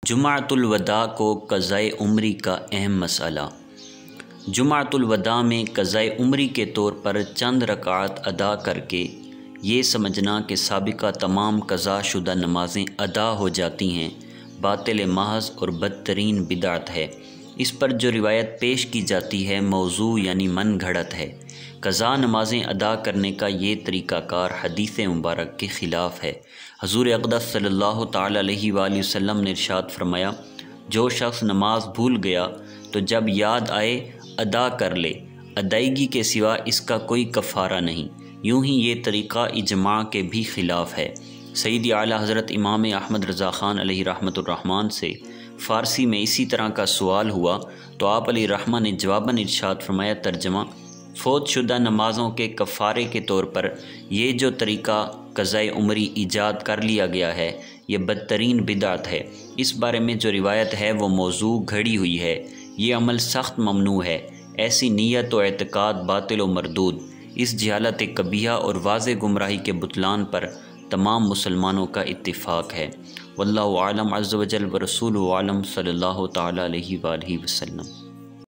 جمعۃ الوداع کو قضائے عمری کا اہم مسئلہ۔ جمعۃ الوداع میں قضائے عمری کے طور پر چند رکعات ادا کر کے یہ سمجھنا کہ سابقہ تمام قضا شدہ نمازیں ادا ہو جاتی ہیں باطل محض اور بدترین بدعت ہے۔ اس پر جو روایت پیش کی جاتی ہے موضوع یعنی من گھڑت ہے۔ قضا نمازیں ادا کرنے کا یہ طریقہ کار حدیث مبارک کے خلاف ہے۔ حضور اقدس صلی اللہ تعالیٰ علیہ وآلہ وسلم نے ارشاد فرمایا، جو شخص نماز بھول گیا تو جب یاد آئے ادا کر لے، ادائیگی کے سوا اس کا کوئی کفارہ نہیں۔ یوں ہی یہ طریقہ اجماع کے بھی خلاف ہے۔ سید اعلیٰ حضرت امام احمد رضا خان علیہ رحمۃ الرحمن سے فارسی میں اسی طرح کا سوال ہوا تو آپ علیہ الرحمہ نے جواباً ارشاد فرمایا، ترجمہ: فوت شدہ نمازوں کے کفارے کے طور پر یہ جو طریقہ قضائے عمری ایجاد کر لیا گیا ہے یہ بدترین بدعت ہے۔ اس بارے میں جو روایت ہے وہ موضوع گھڑی ہوئی ہے۔ یہ عمل سخت ممنوع ہے۔ ایسی نیت و اعتقاد باطل و مردود۔ اس جہالت قبیحہ اور واضح گمراہی کے بطلان پر تمام مسلمانوں کا اتفاق ہے۔ واللہ اعلم عز وجل ورسولہ اعلم صلی اللہ تعالیٰ علیہ وآلہ وسلم۔